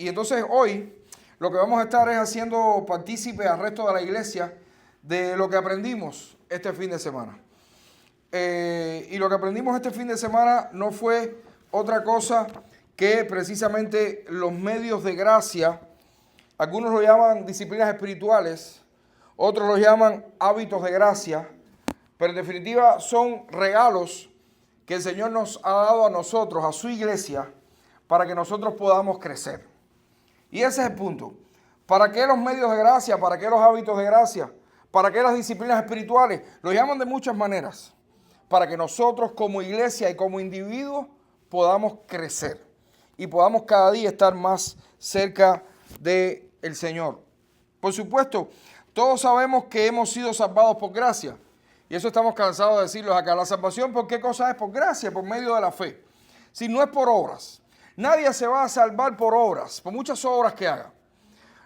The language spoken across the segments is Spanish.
Y entonces hoy lo que vamos a estar es haciendo partícipe al resto de la iglesia de lo que aprendimos este fin de semana. Y lo que aprendimos este fin de semana no fue otra cosa que precisamente los medios de gracia. Algunos lo llaman disciplinas espirituales, otros lo llaman hábitos de gracia, pero en definitiva son regalos que el Señor nos ha dado a nosotros, a su iglesia, para que nosotros podamos crecer. Y ese es el punto. ¿Para qué los medios de gracia? ¿Para qué los hábitos de gracia? ¿Para qué las disciplinas espirituales? Lo llaman de muchas maneras. Para que nosotros como iglesia y como individuos podamos crecer y podamos cada día estar más cerca del Señor. Por supuesto, todos sabemos que hemos sido salvados por gracia. Y eso estamos cansados de decirlo acá. La salvación, ¿por qué cosa es? Por gracia, por medio de la fe. Si no es por obras. Nadie se va a salvar por obras, por muchas obras que haga.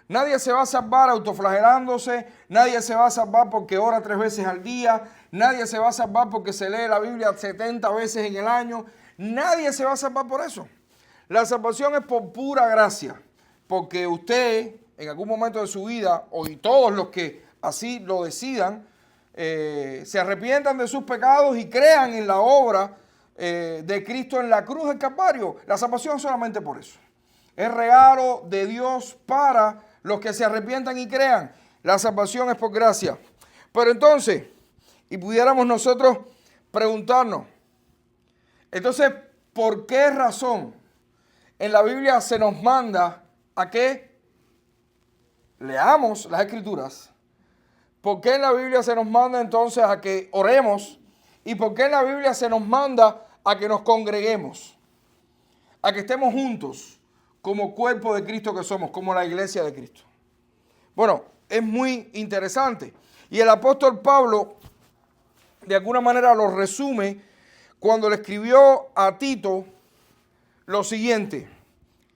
Nadie se va a salvar autoflagelándose, nadie se va a salvar porque ora 3 veces al día, nadie se va a salvar porque se lee la Biblia 70 veces en el año, nadie se va a salvar por eso. La salvación es por pura gracia, porque usted en algún momento de su vida, y todos los que así lo decidan, se arrepientan de sus pecados y crean en la obra de Cristo en la cruz del Calvario. La salvación es solamente por eso. Es regalo de Dios para los que se arrepientan y crean. La salvación es por gracia. Pero entonces, y pudiéramos nosotros preguntarnos, entonces, ¿por qué razón en la Biblia se nos manda a que leamos las Escrituras? ¿Por qué en la Biblia se nos manda entonces a que oremos? ¿Y por qué en la Biblia se nos manda a que nos congreguemos? A que estemos juntos como cuerpo de Cristo que somos, como la iglesia de Cristo. Bueno, es muy interesante. Y el apóstol Pablo, de alguna manera, lo resume cuando le escribió a Tito lo siguiente.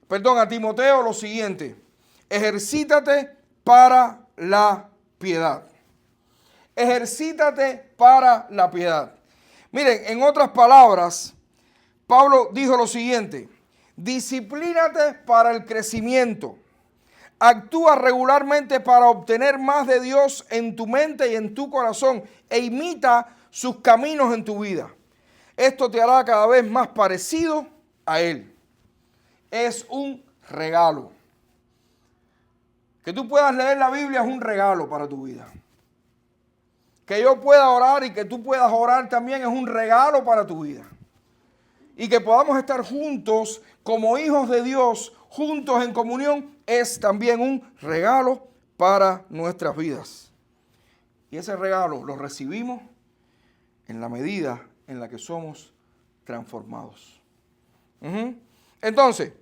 A Timoteo lo siguiente. Ejercítate para la piedad. Ejercítate para la piedad. Miren, en otras palabras, Pablo dijo lo siguiente. Disciplínate para el crecimiento. Actúa regularmente para obtener más de Dios en tu mente y en tu corazón e imita sus caminos en tu vida. Esto te hará cada vez más parecido a Él. Es un regalo. Que tú puedas leer la Biblia es un regalo para tu vida. Que yo pueda orar y que tú puedas orar también es un regalo para tu vida. Y que podamos estar juntos como hijos de Dios, juntos en comunión, es también un regalo para nuestras vidas. Y ese regalo lo recibimos en la medida en la que somos transformados. Entonces,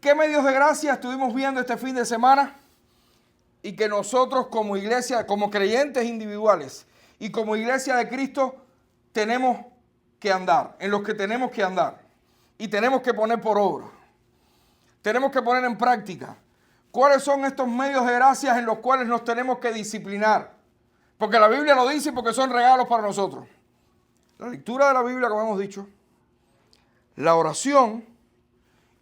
¿qué medios de gracia estuvimos viendo este fin de semana? Y que nosotros como iglesia, como creyentes individuales y como iglesia de Cristo tenemos que andar, en los que tenemos que andar y tenemos que poner por obra. Tenemos que poner en práctica. ¿Cuáles son estos medios de gracia en los cuales nos tenemos que disciplinar? Porque la Biblia lo dice y porque son regalos para nosotros. La lectura de la Biblia, como hemos dicho, la oración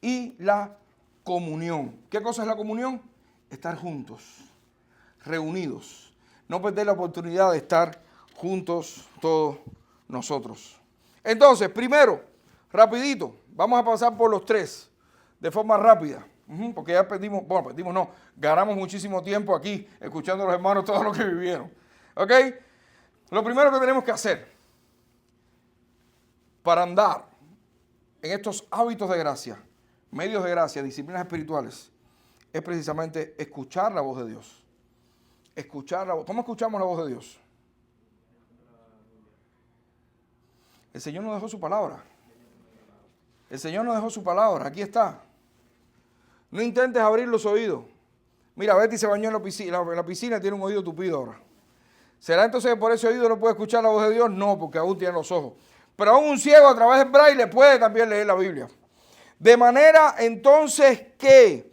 y la comunión. ¿Qué cosa es la comunión? Estar juntos, reunidos. No perder la oportunidad de estar juntos todos nosotros. Entonces, primero, rapidito, vamos a pasar por los 3 de forma rápida, porque ya ganamos muchísimo tiempo aquí escuchando a los hermanos todo lo que vivieron. ¿Ok? Lo primero que tenemos que hacer para andar en estos hábitos de gracia, medios de gracia, disciplinas espirituales, es precisamente escuchar la voz de Dios. Escuchar la voz. ¿Cómo escuchamos la voz de Dios? El Señor nos dejó su palabra. El Señor nos dejó su palabra. Aquí está. No intentes abrir los oídos. Mira, Betty se bañó en la piscina y tiene un oído tupido ahora. ¿Será entonces que por ese oído no puede escuchar la voz de Dios? No, porque aún tiene los ojos. Pero aún un ciego a través del braille puede también leer la Biblia. De manera entonces que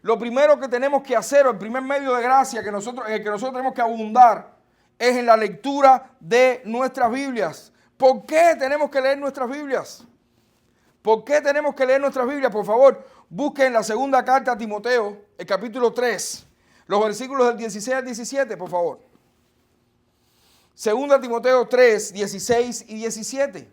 lo primero que tenemos que hacer, o el primer medio de gracia en el que nosotros tenemos que abundar, es en la lectura de nuestras Biblias. ¿Por qué tenemos que leer nuestras Biblias? ¿Por qué tenemos que leer nuestras Biblias? Por favor, busquen la segunda carta a Timoteo, el capítulo 3, los versículos del 16 al 17, por favor. Segunda Timoteo 3, 16 y 17.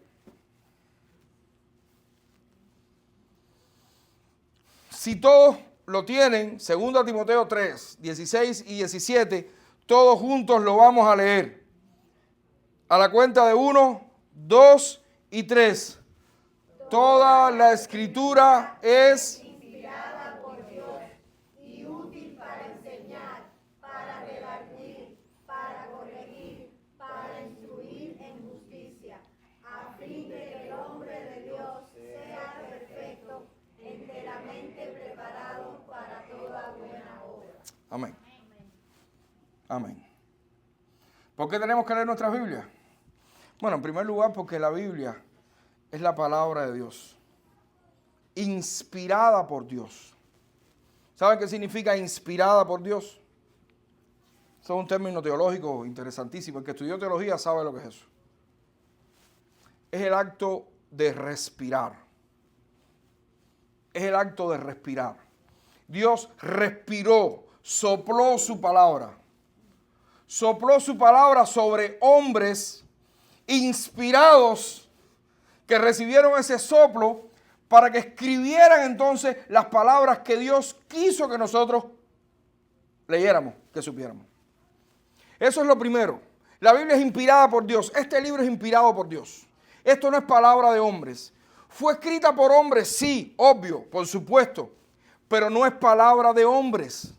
Si todos lo tienen, segunda Timoteo 3, 16 y 17, todos juntos lo vamos a leer. A la cuenta de 1, 2 y 3. Toda la escritura es inspirada por Dios y útil para enseñar, para redarguir, para corregir, para instruir en justicia, a fin de que el hombre de Dios sea perfecto, enteramente preparado para toda buena obra. Amén. Amén. ¿Por qué tenemos que leer nuestras Biblias? Bueno, en primer lugar, porque la Biblia es la palabra de Dios, inspirada por Dios. ¿Saben qué significa inspirada por Dios? Eso es un término teológico interesantísimo. El que estudió teología sabe lo que es eso. Es el acto de respirar. Es el acto de respirar. Dios respiró, sopló su palabra. Sopló su palabra sobre hombres inspirados que recibieron ese soplo para que escribieran entonces las palabras que Dios quiso que nosotros leyéramos, que supiéramos. Eso es lo primero. La Biblia es inspirada por Dios. Este libro es inspirado por Dios. Esto no es palabra de hombres. Fue escrita por hombres, sí, obvio, por supuesto, pero no es palabra de hombres.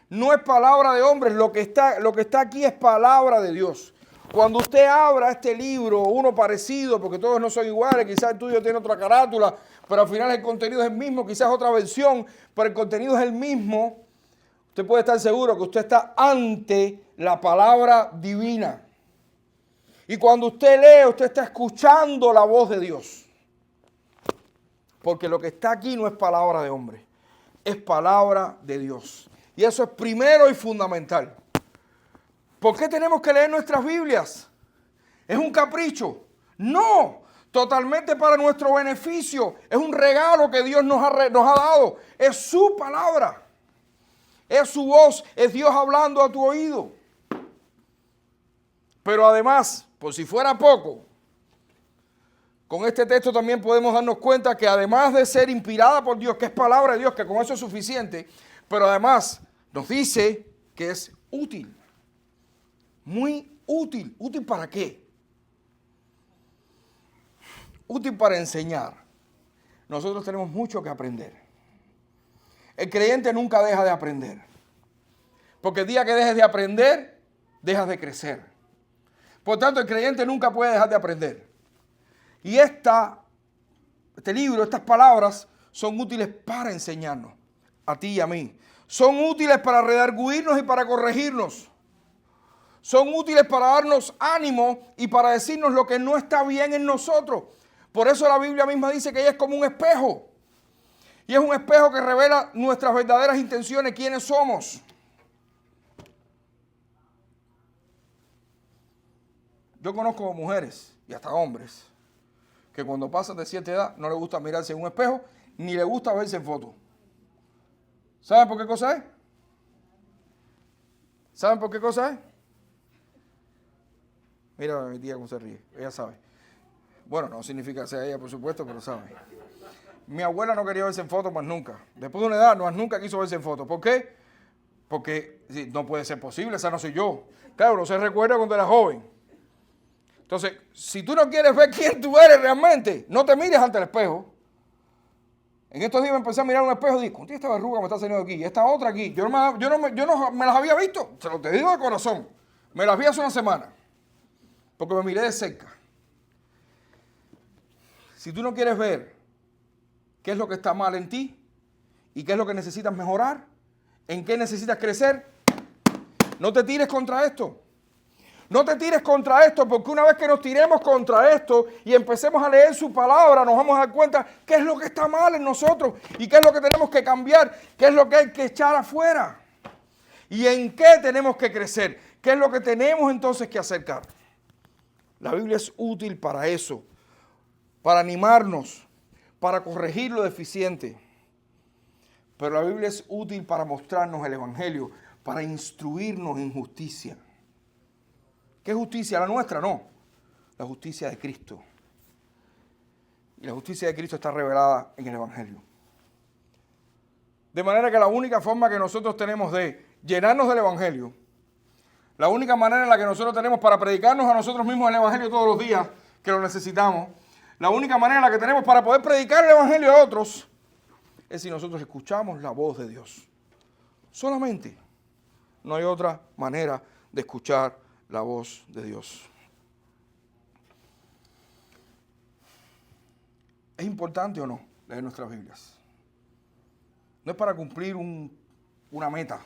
No es palabra de hombres. Lo que está aquí es palabra de Dios. Cuando usted abra este libro, uno parecido, porque todos no son iguales, quizás el tuyo tiene otra carátula, pero al final el contenido es el mismo, quizás otra versión, pero el contenido es el mismo, usted puede estar seguro que usted está ante la palabra divina. Y cuando usted lee, usted está escuchando la voz de Dios. Porque lo que está aquí no es palabra de hombre, es palabra de Dios. Y eso es primero y fundamental. ¿Por qué tenemos que leer nuestras Biblias? ¿Es un capricho? No, totalmente para nuestro beneficio. Es un regalo que Dios nos ha dado. Es su palabra. Es su voz. Es Dios hablando a tu oído. Pero además, por si fuera poco, con este texto también podemos darnos cuenta que además de ser inspirada por Dios, que es palabra de Dios, que con eso es suficiente, pero además nos dice que es útil. Muy útil. ¿Útil para qué? Útil para enseñar. Nosotros tenemos mucho que aprender. El creyente nunca deja de aprender. Porque el día que dejes de aprender, dejas de crecer. Por tanto, el creyente nunca puede dejar de aprender. Y este libro, estas palabras, son útiles para enseñarnos, a ti y a mí. Son útiles para redarguirnos y para corregirnos. Son útiles para darnos ánimo y para decirnos lo que no está bien en nosotros. Por eso la Biblia misma dice que ella es como un espejo. Y es un espejo que revela nuestras verdaderas intenciones, quiénes somos. Yo conozco mujeres y hasta hombres que cuando pasan de cierta edad no les gusta mirarse en un espejo ni les gusta verse en fotos. ¿Saben por qué cosa es? ¿Saben por qué cosa es? Mira a mi tía cómo se ríe, ella sabe. Bueno, no significa que sea ella, por supuesto, pero sabe. Mi abuela no quería verse en fotos más nunca. Después de una edad, más nunca quiso verse en fotos. ¿Por qué? Porque no puede ser posible, esa no soy yo. Claro, no se recuerda cuando era joven. Entonces, si tú no quieres ver quién tú eres realmente, no te mires ante el espejo. En estos días me empecé a mirar un espejo y dije, ¿cuánto esta verruga me está saliendo aquí? Y esta otra aquí. Yo no me las había visto, se lo te digo de corazón. Me las vi hace una semana. Porque me miré de cerca. Si tú no quieres ver qué es lo que está mal en ti y qué es lo que necesitas mejorar, en qué necesitas crecer, no te tires contra esto. No te tires contra esto, porque una vez que nos tiremos contra esto y empecemos a leer su palabra, nos vamos a dar cuenta qué es lo que está mal en nosotros y qué es lo que tenemos que cambiar, qué es lo que hay que echar afuera y en qué tenemos que crecer, qué es lo que tenemos entonces que acercar. La Biblia es útil para eso, para animarnos, para corregir lo deficiente. Pero la Biblia es útil para mostrarnos el Evangelio, para instruirnos en justicia. ¿Qué justicia? ¿La nuestra? No. La justicia de Cristo. Y la justicia de Cristo está revelada en el Evangelio. De manera que la única forma que nosotros tenemos de llenarnos del Evangelio, la única manera en la que nosotros tenemos para predicarnos a nosotros mismos el Evangelio todos los días que lo necesitamos, la única manera en la que tenemos para poder predicar el Evangelio a otros, es si nosotros escuchamos la voz de Dios. Solamente. No hay otra manera de escuchar la voz de Dios. ¿Es importante o no leer nuestras Biblias? No es para cumplir una meta.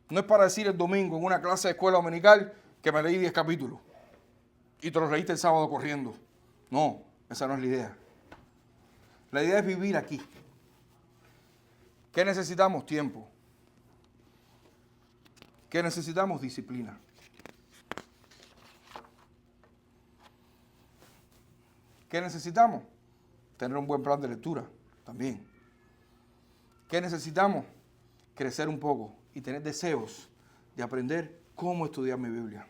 No es para decir el domingo en una clase de escuela dominical que me leí 10 capítulos y te los leíste el sábado corriendo. No, esa no es la idea. La idea es vivir aquí. ¿Qué necesitamos? Tiempo. ¿Qué necesitamos? Disciplina. ¿Qué necesitamos? Tener un buen plan de lectura también. ¿Qué necesitamos? Crecer un poco y tener deseos de aprender cómo estudiar mi Biblia.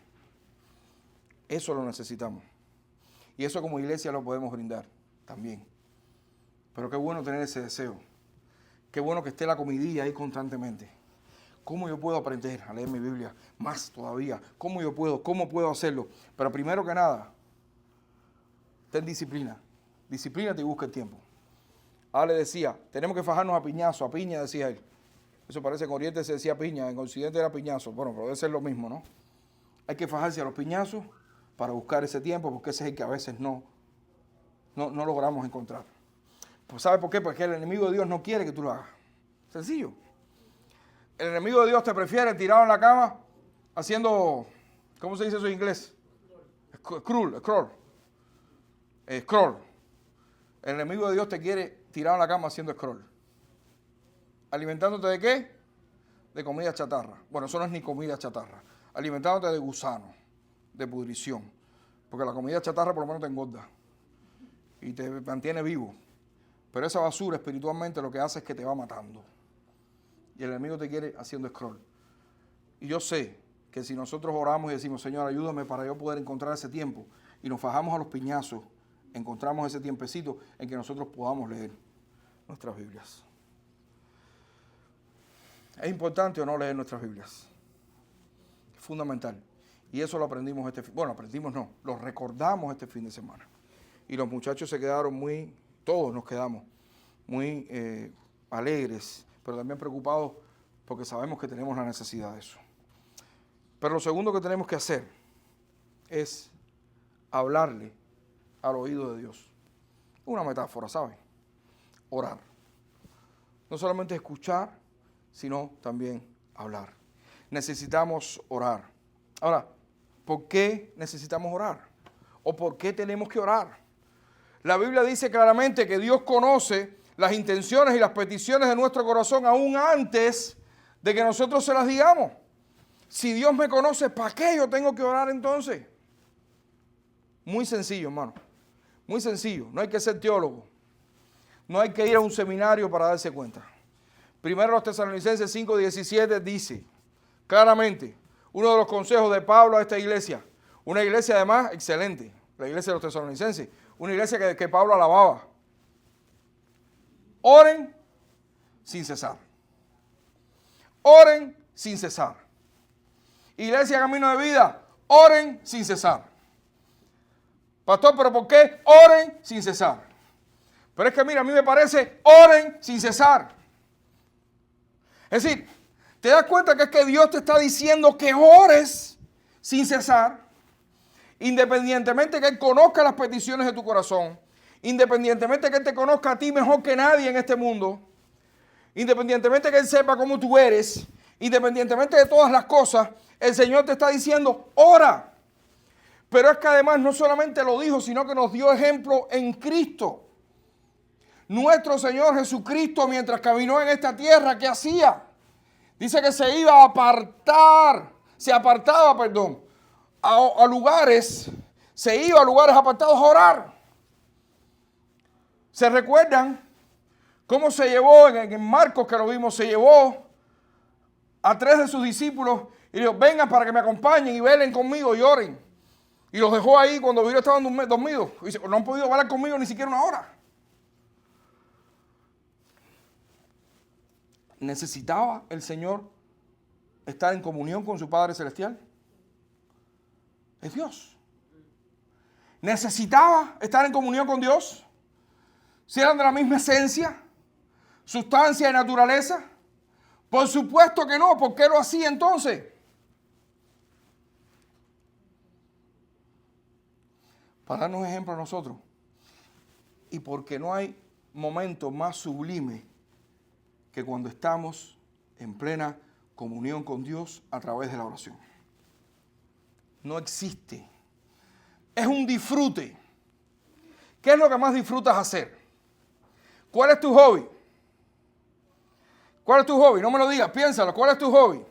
Eso lo necesitamos. Y eso como iglesia lo podemos brindar también. Pero qué bueno tener ese deseo. Qué bueno que esté la comidilla ahí constantemente. ¿Cómo yo puedo aprender a leer mi Biblia más todavía? ¿Cómo puedo hacerlo? Pero primero que nada, ten disciplina. Disciplínate y busca el tiempo. Ale decía, tenemos que fajarnos a piñazo, a piña, decía él. Eso parece que en Oriente se decía piña, en Occidente era piñazo. Bueno, pero debe ser lo mismo, ¿no? Hay que fajarse a los piñazos para buscar ese tiempo, porque ese es el que a veces no logramos encontrar. Pues ¿sabe por qué? Porque el enemigo de Dios no quiere que tú lo hagas. Sencillo. El enemigo de Dios te prefiere tirado en la cama haciendo, ¿cómo se dice eso en inglés? Scroll. El enemigo de Dios te quiere tirado en la cama haciendo scroll. ¿Alimentándote de qué? De comida chatarra. Bueno, eso no es ni comida chatarra. Alimentándote de gusanos, de pudrición. Porque la comida chatarra por lo menos te engorda y te mantiene vivo. Pero esa basura espiritualmente lo que hace es que te va matando. Y el enemigo te quiere haciendo scroll. Y yo sé que si nosotros oramos y decimos, Señor, ayúdame para yo poder encontrar ese tiempo, y nos fajamos a los piñazos, encontramos ese tiempecito en que nosotros podamos leer nuestras Biblias. ¿Es importante o no leer nuestras Biblias? Es fundamental. Y eso lo aprendimos lo recordamos este fin de semana. Y los muchachos se quedaron todos nos quedamos muy alegres, pero también preocupados porque sabemos que tenemos la necesidad de eso. Pero lo segundo que tenemos que hacer es hablarle al oído de Dios. Una metáfora, ¿saben? Orar. No solamente escuchar, sino también hablar. Necesitamos orar. Ahora, ¿por qué necesitamos orar? ¿O por qué tenemos que orar? La Biblia dice claramente que Dios conoce las intenciones y las peticiones de nuestro corazón aún antes de que nosotros se las digamos. Si Dios me conoce, ¿para qué yo tengo que orar entonces? Muy sencillo, hermano. Muy sencillo. No hay que ser teólogo. No hay que ir a un seminario para darse cuenta. Primero los Tesalonicenses 5:17 dice claramente uno de los consejos de Pablo a esta iglesia. Una iglesia además excelente. La iglesia de los Tesalonicenses. Una iglesia que Pablo alababa. Oren sin cesar. Oren sin cesar. Iglesia Camino de Vida, oren sin cesar. Pastor, ¿pero por qué oren sin cesar? Pero es que mira, a mí me parece oren sin cesar. Es decir, ¿te das cuenta que es que Dios te está diciendo que ores sin cesar? Independientemente que Él conozca las peticiones de tu corazón, independientemente que Él te conozca a ti mejor que nadie en este mundo, independientemente que Él sepa cómo tú eres, independientemente de todas las cosas, el Señor te está diciendo, ora. Pero es que además no solamente lo dijo, sino que nos dio ejemplo en Cristo. Nuestro Señor Jesucristo, mientras caminó en esta tierra, ¿qué hacía? Dice que se iba a apartaba a lugares, se iba a lugares apartados a orar. ¿Se recuerdan cómo se llevó en Marcos, que lo vimos, se llevó a 3 de sus discípulos y dijo, vengan para que me acompañen y velen conmigo y oren? Y los dejó ahí cuando ellos estaban dormidos. Y dice, no han podido velar conmigo ni siquiera una hora. ¿Necesitaba el Señor estar en comunión con su Padre Celestial? Es Dios. ¿Necesitaba estar en comunión con Dios? ¿Si eran de la misma esencia, sustancia y naturaleza? Por supuesto que no. ¿Por qué lo hacía entonces? Para darnos ejemplo a nosotros. Y porque no hay momento más sublime que cuando estamos en plena comunión con Dios a través de la oración. No existe. Es un disfrute. ¿Qué es lo que más disfrutas hacer? ¿Cuál es tu hobby? ¿Cuál es tu hobby? No me lo digas, piénsalo. ¿Cuál es tu hobby?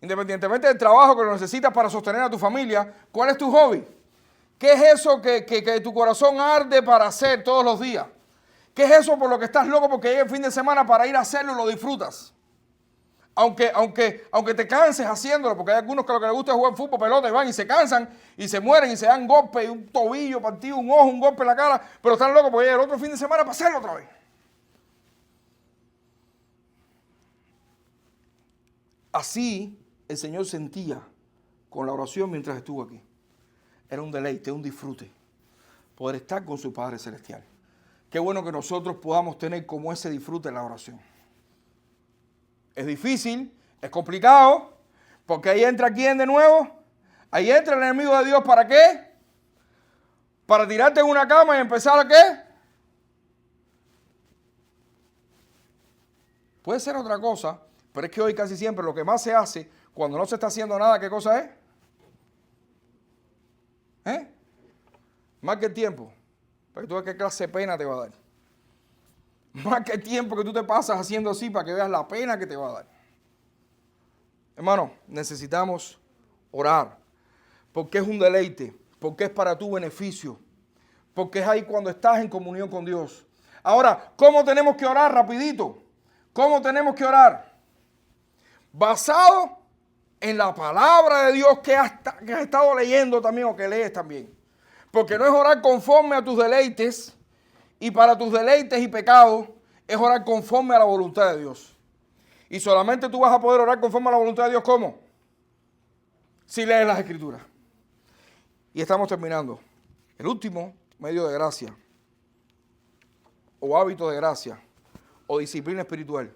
Independientemente del trabajo que lo necesitas para sostener a tu familia, ¿cuál es tu hobby? ¿Qué es eso que tu corazón arde para hacer todos los días? ¿Qué es eso por lo que estás loco porque llega el fin de semana para ir a hacerlo y lo disfrutas? Aunque te canses haciéndolo, porque hay algunos que lo que les gusta es jugar fútbol, pelota, y van y se cansan y se mueren y se dan golpes, un tobillo partido, un ojo, un golpe en la cara, pero están locos porque llega el otro fin de semana para hacerlo otra vez. Así el Señor sentía con la oración mientras estuvo aquí. Era un deleite, un disfrute, poder estar con su Padre Celestial. Qué bueno que nosotros podamos tener como ese disfrute en la oración. Es difícil, es complicado, porque ahí entra ¿quién de nuevo? Ahí entra el enemigo de Dios, ¿para qué? Para tirarte en una cama y empezar ¿a qué? Puede ser otra cosa, pero es que hoy casi siempre lo que más se hace cuando no se está haciendo nada, ¿qué cosa es? Más que el tiempo, para que tú veas qué clase de pena te va a dar. Más que el tiempo que tú te pasas haciendo así para que veas la pena que te va a dar. Hermano, necesitamos orar, porque es un deleite, porque es para tu beneficio, porque es ahí cuando estás en comunión con Dios. Ahora, ¿cómo tenemos que orar? Rapidito. ¿Cómo tenemos que orar? Basado en la palabra de Dios que has estado leyendo también o que lees también. Porque no es orar conforme a tus deleites y para tus deleites y pecados, es orar conforme a la voluntad de Dios. Y solamente tú vas a poder orar conforme a la voluntad de Dios, ¿cómo? Si lees las Escrituras. Y estamos terminando. El último medio de gracia, o hábito de gracia, o disciplina espiritual,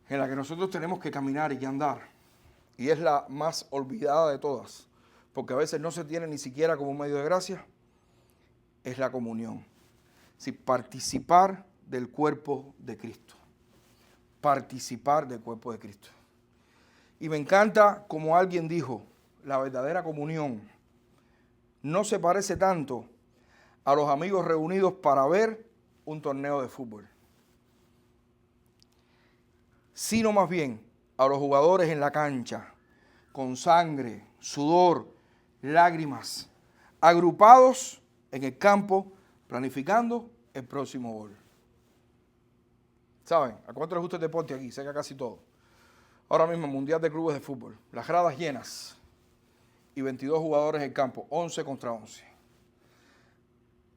en la que nosotros tenemos que caminar y andar, y es la más olvidada de todas, porque a veces no se tiene ni siquiera como un medio de gracia, es la comunión. Sí, participar del cuerpo de Cristo. Participar del cuerpo de Cristo. Y me encanta como alguien dijo, la verdadera comunión no se parece tanto a los amigos reunidos para ver un torneo de fútbol, sino más bien a los jugadores en la cancha, con sangre, sudor, lágrimas, agrupados en el campo, planificando el próximo gol. ¿Saben? ¿A cuánto les gusta el deporte aquí? Sé que a casi todo. Ahora mismo, Mundial de Clubes de Fútbol. Las gradas llenas y 22 jugadores en el campo, 11 contra 11.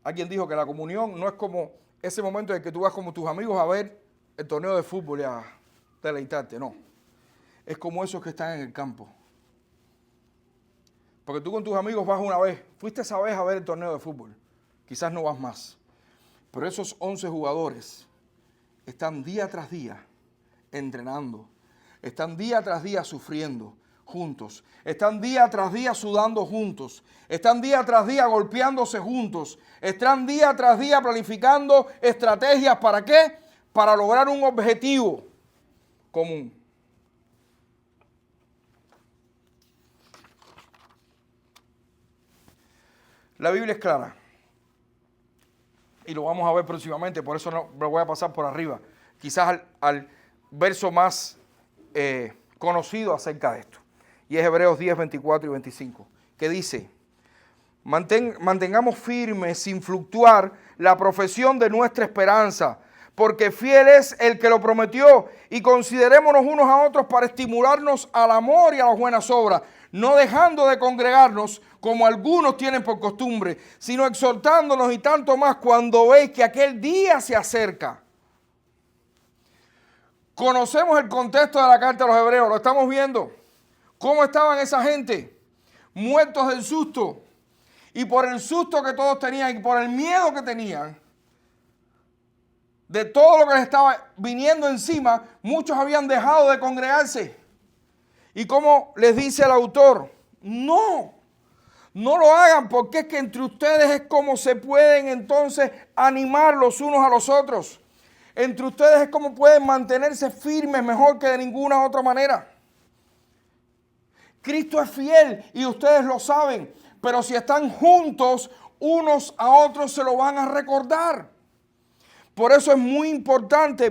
Alguien dijo que la comunión no es como ese momento en el que tú vas como tus amigos a ver el torneo de fútbol y a deleitarte. No. Es como esos que están en el campo. Porque tú con tus amigos vas una vez. Fuiste esa vez a ver el torneo de fútbol. Quizás no vas más. Pero esos 11 jugadores están día tras día entrenando. Están día tras día sufriendo juntos. Están día tras día sudando juntos. Están día tras día golpeándose juntos. Están día tras día planificando estrategias. ¿Para qué? Para lograr un objetivo común. La Biblia es clara. Y lo vamos a ver próximamente, por eso no lo voy a pasar por arriba. Quizás al verso más conocido acerca de esto. Y es Hebreos 10, 24 y 25, que dice, Mantengamos firme, sin fluctuar, la profesión de nuestra esperanza, porque fiel es el que lo prometió, y considerémonos unos a otros para estimularnos al amor y a las buenas obras, no dejando de congregarnos como algunos tienen por costumbre, sino exhortándonos, y tanto más cuando veis que aquel día se acerca. Conocemos el contexto de la carta a los Hebreos, lo estamos viendo. ¿Cómo estaban esa gente? Muertos del susto. Y por el susto que todos tenían y por el miedo que tenían, de todo lo que les estaba viniendo encima, muchos habían dejado de congregarse. Y como les dice el autor, no lo hagan, porque es que entre ustedes es como se pueden entonces animar los unos a los otros. Entre ustedes es como pueden mantenerse firmes mejor que de ninguna otra manera. Cristo es fiel y ustedes lo saben, pero si están juntos, unos a otros se lo van a recordar. Por eso es muy importante,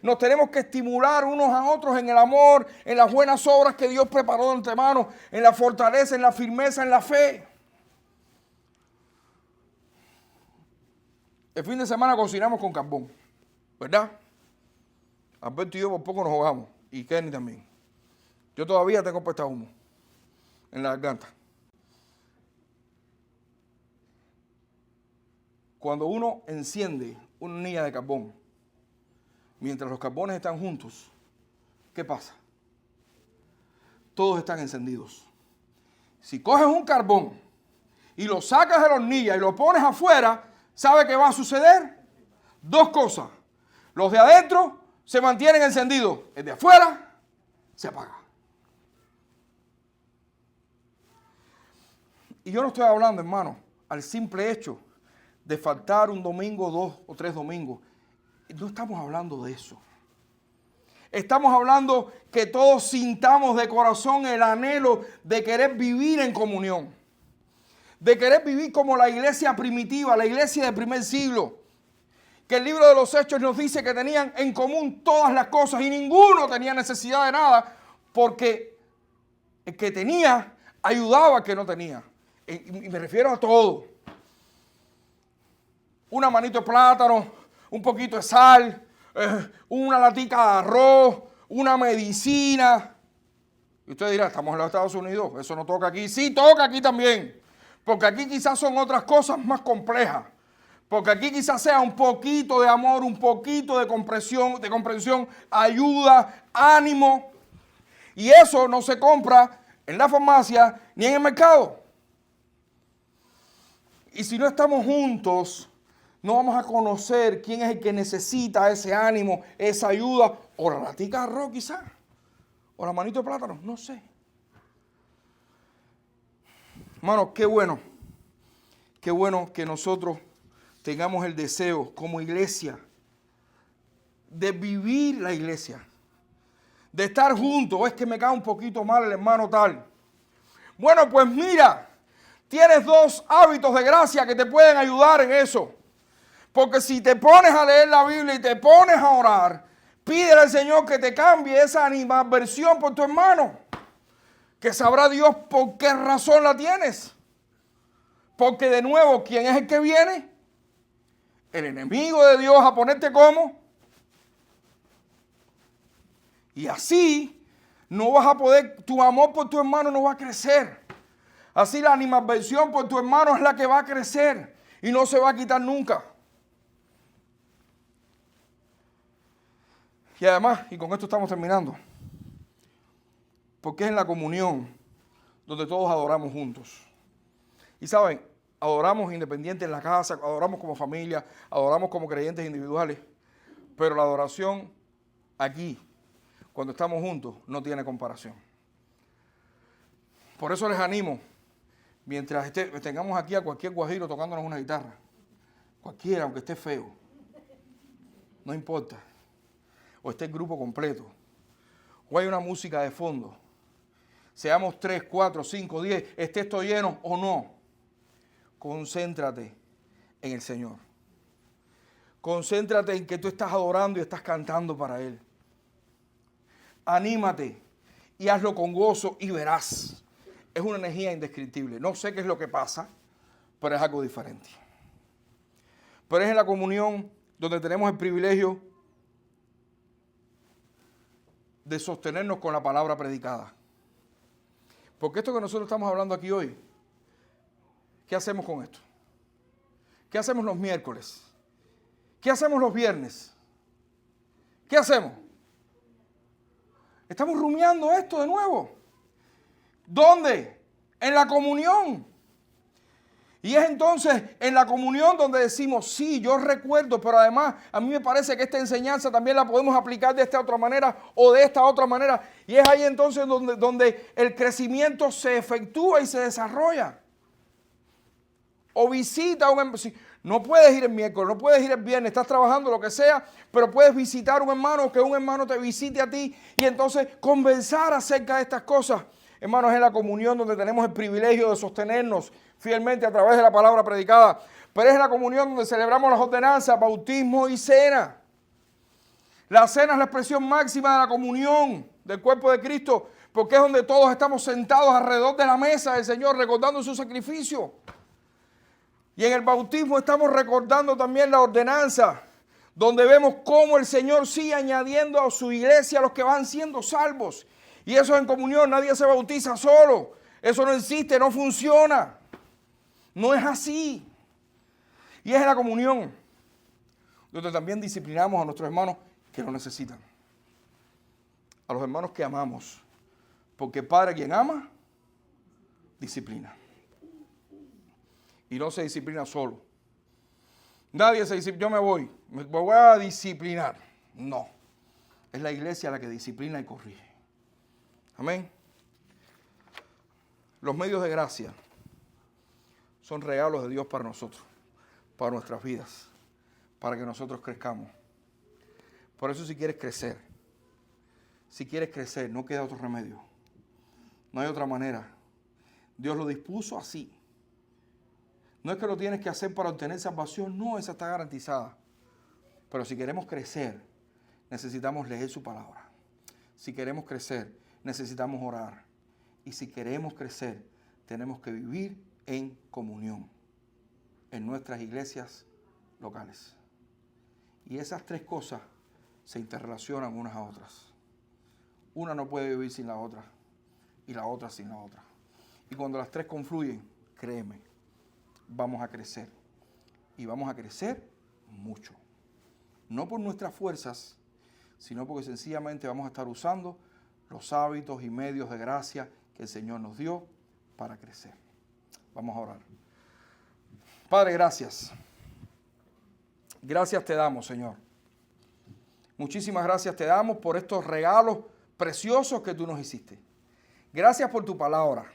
nos tenemos que estimular unos a otros en el amor, en las buenas obras que Dios preparó de antemano, en la fortaleza, en la firmeza, en la fe. El fin de semana cocinamos con carbón, ¿verdad? Alberto y yo por poco nos ahogamos, y Kenny también. Yo todavía tengo puesta humo en la garganta. Cuando uno enciende una hornilla de carbón, mientras los carbones están juntos, ¿qué pasa? Todos están encendidos. Si coges un carbón y lo sacas de la hornilla y lo pones afuera, ¿sabe qué va a suceder? Dos cosas. Los de adentro se mantienen encendidos. El de afuera se apaga. Y yo no estoy hablando, hermano, al simple hecho de faltar un domingo, 2 o 3 domingos. No estamos hablando de eso. Estamos hablando que todos sintamos de corazón el anhelo de querer vivir en comunión. De querer vivir como la iglesia primitiva, la iglesia del primer siglo. Que el libro de los Hechos nos dice que tenían en común todas las cosas y ninguno tenía necesidad de nada, porque el que tenía ayudaba al que no tenía. Y me refiero a todo. Una manito de plátano, un poquito de sal, una latica de arroz, una medicina. Y usted dirá, estamos en los Estados Unidos, eso no toca aquí. Sí, toca aquí también, porque aquí quizás son otras cosas más complejas. Porque aquí quizás sea un poquito de amor, un poquito de comprensión, ayuda, ánimo. Y eso no se compra en la farmacia ni en el mercado. Y si no estamos juntos, no vamos a conocer quién es el que necesita ese ánimo, esa ayuda, o la latica de arroz quizás, o la manito de plátano, no sé. Hermano, qué bueno que nosotros tengamos el deseo como iglesia de vivir la iglesia, de estar juntos. O es que me cae un poquito mal el hermano tal. Bueno, pues mira, tienes 2 hábitos de gracia que te pueden ayudar en eso. Porque si te pones a leer la Biblia y te pones a orar, pídele al Señor que te cambie esa animadversión por tu hermano. Que sabrá Dios por qué razón la tienes. Porque de nuevo, ¿quién es el que viene? El enemigo de Dios a ponerte como. Y así no vas a poder, tu amor por tu hermano no va a crecer. Así la animadversión por tu hermano es la que va a crecer y no se va a quitar nunca. Y además, y con esto estamos terminando, porque es en la comunión donde todos adoramos juntos. Y saben, adoramos independientes en la casa, adoramos como familia, adoramos como creyentes individuales, pero la adoración aquí, cuando estamos juntos, no tiene comparación. Por eso les animo, mientras tengamos aquí a cualquier guajiro tocándonos una guitarra, cualquiera, aunque esté feo, no importa, o esté el grupo completo, o hay una música de fondo, seamos 3, 4, 5, 10, esté esto lleno o no, concéntrate en el Señor. Concéntrate en que tú estás adorando y estás cantando para Él. Anímate y hazlo con gozo y verás es una energía indescriptible. No sé qué es lo que pasa, pero es algo diferente. Pero es en la comunión donde tenemos el privilegio de sostenernos con la palabra predicada. Porque esto que nosotros estamos hablando aquí hoy, ¿qué hacemos con esto? ¿Qué hacemos los miércoles? ¿Qué hacemos los viernes? ¿Qué hacemos? Estamos rumiando esto de nuevo. ¿Dónde? En la comunión. Y es entonces en la comunión donde decimos, sí, yo recuerdo, pero además a mí me parece que esta enseñanza también la podemos aplicar de esta otra manera o de esta otra manera. Y es ahí entonces donde el crecimiento se efectúa y se desarrolla. O visita a un hermano. No puedes ir el miércoles, no puedes ir el viernes, estás trabajando, lo que sea, pero puedes visitar a un hermano, que un hermano te visite a ti y entonces conversar acerca de estas cosas. Hermanos, es en la comunión donde tenemos el privilegio de sostenernos fielmente a través de la palabra predicada. Pero es en la comunión donde celebramos las ordenanzas, bautismo y cena. La cena es la expresión máxima de la comunión del cuerpo de Cristo, porque es donde todos estamos sentados alrededor de la mesa del Señor, recordando su sacrificio. Y en el bautismo estamos recordando también la ordenanza, donde vemos cómo el Señor sigue añadiendo a su iglesia a los que van siendo salvos. Y eso es en comunión, nadie se bautiza solo. Eso no existe, no funciona. No es así. Y es en la comunión donde también disciplinamos a nuestros hermanos que lo necesitan. A los hermanos que amamos. Porque Padre, quien ama, disciplina. Y no se disciplina solo. Nadie se disciplina, yo me voy a disciplinar. No. Es la iglesia la que disciplina y corrige. Amén. Los medios de gracia son regalos de Dios para nosotros, para nuestras vidas, para que nosotros crezcamos. Por eso si quieres crecer, no queda otro remedio. No hay otra manera. Dios lo dispuso así. No es que lo tienes que hacer para obtener salvación, no, esa está garantizada. Pero si queremos crecer, necesitamos leer su palabra. Si queremos crecer, necesitamos orar. Y si queremos crecer, tenemos que vivir en comunión en nuestras iglesias locales. Y esas tres cosas se interrelacionan unas a otras. Una no puede vivir sin la otra y la otra sin la otra. Y cuando las tres confluyen, créeme, vamos a crecer. Y vamos a crecer mucho. No por nuestras fuerzas, sino porque sencillamente vamos a estar usando los hábitos y medios de gracia que el Señor nos dio para crecer. Vamos a orar. Padre, gracias. Gracias te damos, Señor. Muchísimas gracias te damos por estos regalos preciosos que tú nos hiciste. Gracias por tu palabra.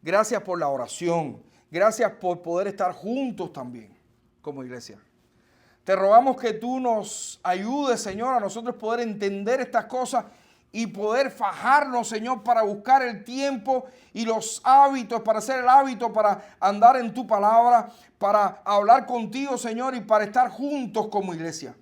Gracias por la oración. Gracias por poder estar juntos también como iglesia. Te rogamos que tú nos ayudes, Señor, a nosotros poder entender estas cosas y poder fajarnos, Señor, para buscar el tiempo y los hábitos, para hacer el hábito, para andar en tu palabra, para hablar contigo, Señor, y para estar juntos como iglesia.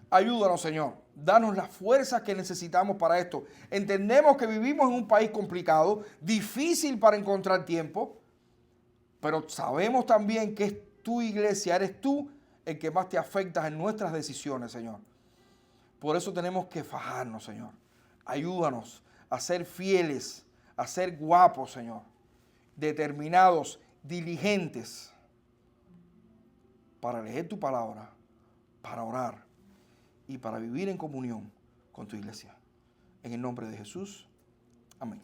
Ayúdanos, Señor. Danos las fuerzas que necesitamos para esto. Entendemos que vivimos en un país complicado, difícil para encontrar tiempo, pero sabemos también que es tu iglesia, eres tú el que más te afectas en nuestras decisiones, Señor. Por eso tenemos que fajarnos, Señor. Ayúdanos a ser fieles, a ser guapos, Señor. Determinados, diligentes para leer tu palabra, para orar y para vivir en comunión con tu iglesia. En el nombre de Jesús. Amén.